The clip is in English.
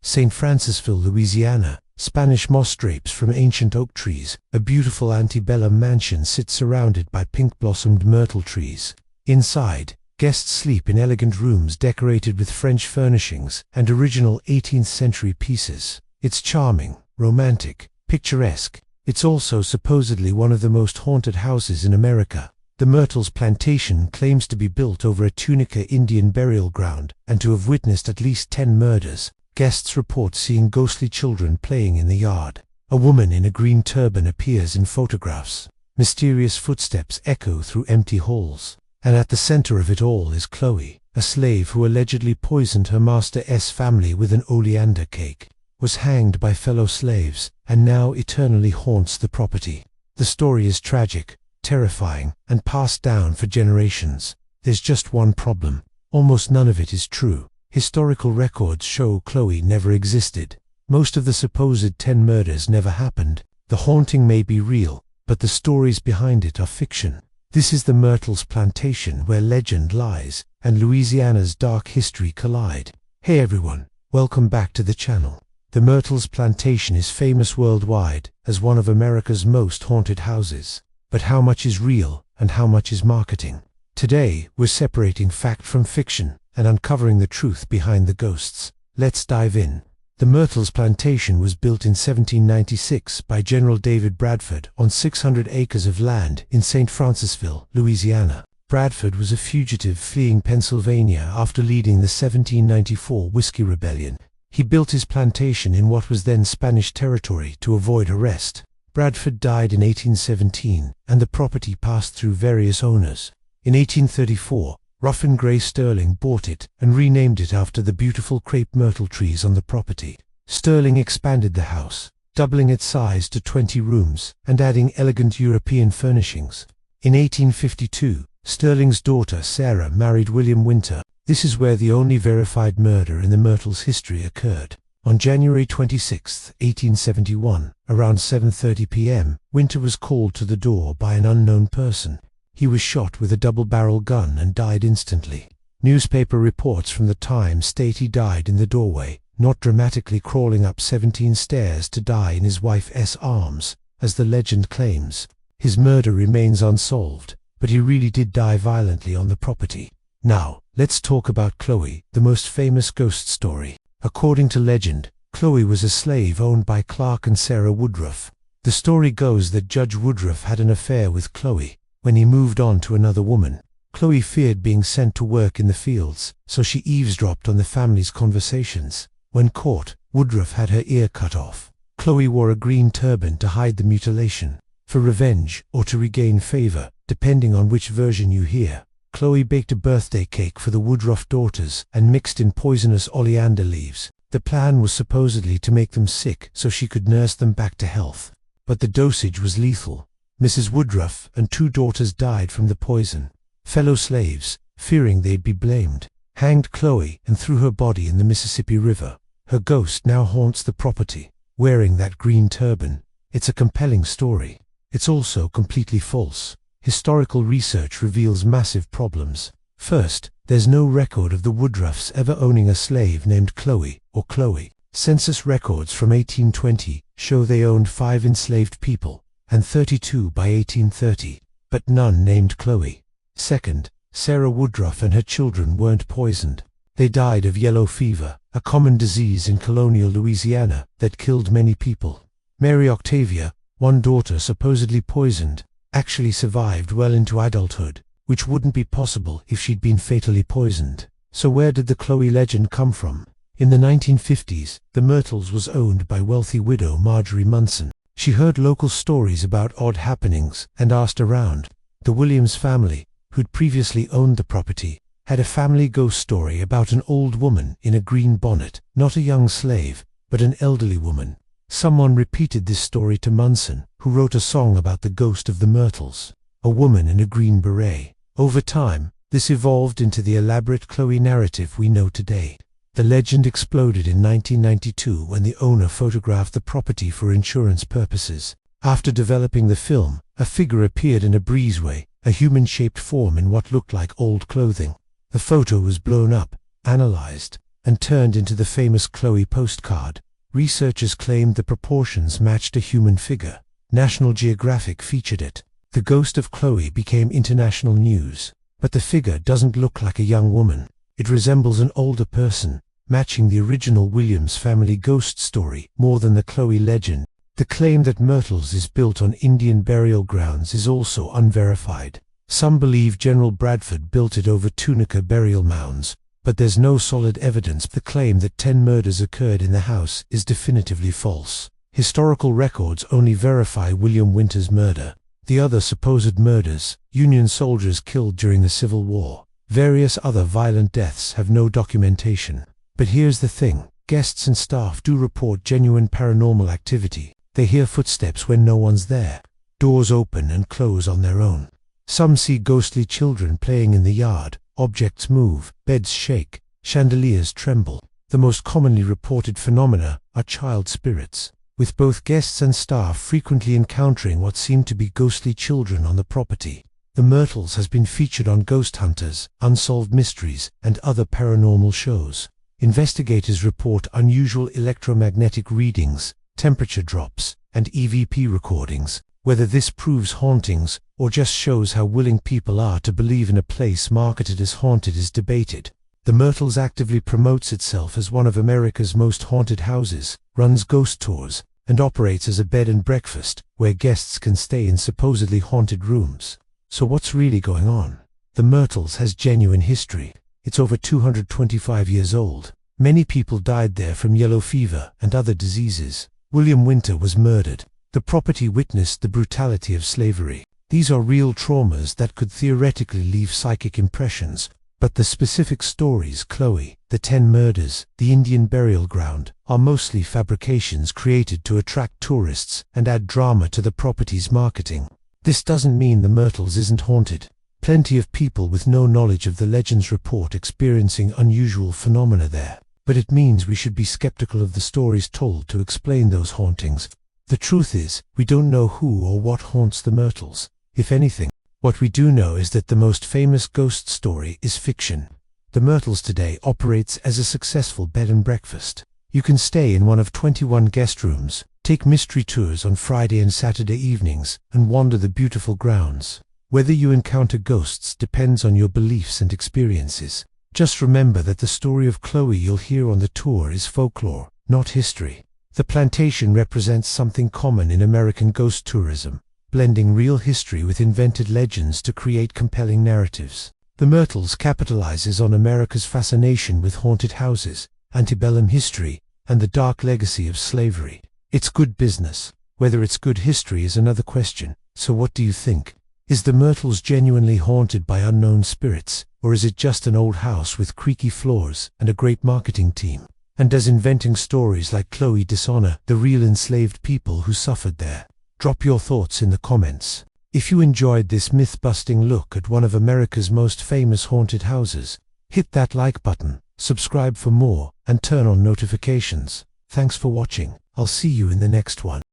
St. Francisville, Louisiana. Spanish moss drapes from ancient oak trees. A beautiful antebellum mansion sits surrounded by pink-blossomed myrtle trees. Inside, guests sleep in elegant rooms decorated with French furnishings and original 18th century pieces. It's charming, romantic, picturesque. It's also supposedly one of the most haunted houses in America. The Myrtles Plantation claims to be built over a Tunica Indian burial ground and to have witnessed at least 10 murders. Guests report seeing ghostly children playing in the yard. A woman in a green turban appears in photographs. Mysterious footsteps echo through empty halls. And at the center of it all is Chloe, a slave who allegedly poisoned her master's family with an oleander cake, was hanged by fellow slaves, and now eternally haunts the property. The story is tragic, terrifying, and passed down for generations. There's just one problem. Almost none of it is true. Historical records show Chloe never existed. Most of the supposed 10 murders never happened. The haunting may be real, but the stories behind it are fiction. This is the Myrtles Plantation, where legend lies and Louisiana's dark history collide. Hey everyone, welcome back to the channel. The Myrtles Plantation is famous worldwide as one of America's most haunted houses. But how much is real and how much is marketing? Today, we're separating fact from fiction and uncovering the truth behind the ghosts. Let's dive in. The Myrtles Plantation was built in 1796 by General David Bradford on 600 acres of land in St. Francisville, Louisiana. Bradford was a fugitive fleeing Pennsylvania after leading the 1794 Whiskey Rebellion. He built his plantation in what was then Spanish territory to avoid arrest. Bradford died in 1817, and the property passed through various owners. In 1834, Ruffin Gray Sterling bought it and renamed it after the beautiful crepe myrtle trees on the property. Sterling expanded the house, doubling its size to 20 rooms and adding elegant European furnishings. In 1852, Sterling's daughter Sarah married William Winter. This is where the only verified murder in the Myrtles history occurred. On January 26, 1871, around 7:30 p.m., Winter was called to the door by an unknown person. He was shot with a double-barrel gun and died instantly. Newspaper reports from the time state he died in the doorway, not dramatically crawling up 17 stairs to die in his wife's arms, as the legend claims. His murder remains unsolved, but he really did die violently on the property. Now, let's talk about Chloe, the most famous ghost story. According to legend, Chloe was a slave owned by Clark and Sarah Woodruff. The story goes that Judge Woodruff had an affair with Chloe. When he moved on to another woman, Chloe feared being sent to work in the fields, so she eavesdropped on the family's conversations. When caught, Woodruff had her ear cut off. Chloe wore a green turban to hide the mutilation. For revenge, or to regain favor, depending on which version you hear, Chloe baked a birthday cake for the Woodruff daughters and mixed in poisonous oleander leaves. The plan was supposedly to make them sick so she could nurse them back to health. But the dosage was lethal. Mrs. Woodruff and 2 daughters died from the poison. Fellow slaves, fearing they'd be blamed, hanged Chloe and threw her body in the Mississippi River. Her ghost now haunts the property, wearing that green turban. It's a compelling story. It's also completely false. Historical research reveals massive problems. First, there's no record of the Woodruffs ever owning a slave named Chloe or Chloe. Census records from 1820 show they owned 5 enslaved people, and 32 by 1830, but none named Chloe. Second, Sarah Woodruff and her children weren't poisoned. They died of yellow fever, a common disease in colonial Louisiana that killed many people. Mary Octavia, one daughter supposedly poisoned, actually survived well into adulthood, which wouldn't be possible if she'd been fatally poisoned. So where did the Chloe legend come from? In the 1950s, the Myrtles was owned by wealthy widow Marjorie Munson. She heard local stories about odd happenings and asked around. The Williams family, who'd previously owned the property, had a family ghost story about an old woman in a green bonnet, not a young slave, but an elderly woman. Someone repeated this story to Munson, who wrote a song about the ghost of the Myrtles, a woman in a green beret. Over time, this evolved into the elaborate Chloe narrative we know today. The legend exploded in 1992 when the owner photographed the property for insurance purposes. After developing the film, a figure appeared in a breezeway, a human-shaped form in what looked like old clothing. The photo was blown up, analyzed, and turned into the famous Chloe postcard. Researchers claimed the proportions matched a human figure. National Geographic featured it. The ghost of Chloe became international news. But the figure doesn't look like a young woman. It resembles an older person, matching the original Williams family ghost story more than the Chloe legend. The claim that Myrtles is built on Indian burial grounds is also unverified. Some believe General Bradford built it over Tunica burial mounds, but there's no solid evidence. The claim that 10 murders occurred in the house is definitively false. Historical records only verify William Winter's murder. The other supposed murders, Union soldiers killed during the Civil War, various other violent deaths, have no documentation. But here's the thing, guests and staff do report genuine paranormal activity. They hear footsteps when no one's there. Doors open and close on their own. Some see ghostly children playing in the yard, objects move, beds shake, chandeliers tremble. The most commonly reported phenomena are child spirits, with both guests and staff frequently encountering what seem to be ghostly children on the property. The Myrtles has been featured on Ghost Hunters, Unsolved Mysteries, and other paranormal shows. Investigators report unusual electromagnetic readings, temperature drops, and EVP recordings. Whether this proves hauntings or just shows how willing people are to believe in a place marketed as haunted is debated. The Myrtles actively promotes itself as one of America's most haunted houses, runs ghost tours, and operates as a bed and breakfast where guests can stay in supposedly haunted rooms. So what's really going on? The Myrtles has genuine history. It's over 225 years old. Many people died there from yellow fever and other diseases. William Winter was murdered. The property witnessed the brutality of slavery. These are real traumas that could theoretically leave psychic impressions. But the specific stories, Chloe, the 10 murders, the Indian burial ground, are mostly fabrications created to attract tourists and add drama to the property's marketing. This doesn't mean the Myrtles isn't haunted. Plenty of people with no knowledge of the legends report experiencing unusual phenomena there. But it means we should be skeptical of the stories told to explain those hauntings. The truth is, we don't know who or what haunts the Myrtles. If anything, what we do know is that the most famous ghost story is fiction. The Myrtles today operates as a successful bed and breakfast. You can stay in one of 21 guest rooms, take mystery tours on Friday and Saturday evenings, and wander the beautiful grounds. Whether you encounter ghosts depends on your beliefs and experiences. Just remember that the story of Chloe you'll hear on the tour is folklore, not history. The Plantation represents something common in American ghost tourism, blending real history with invented legends to create compelling narratives. The Myrtles capitalizes on America's fascination with haunted houses, antebellum history, and the dark legacy of slavery. It's good business. Whether it's good history is another question. So what do you think? Is the Myrtles genuinely haunted by unknown spirits, or is it just an old house with creaky floors and a great marketing team? And does inventing stories like Chloe dishonor the real enslaved people who suffered there? Drop your thoughts in the comments. If you enjoyed this myth-busting look at one of America's most famous haunted houses, hit that like button, subscribe for more, and turn on notifications. Thanks for watching. I'll see you in the next one.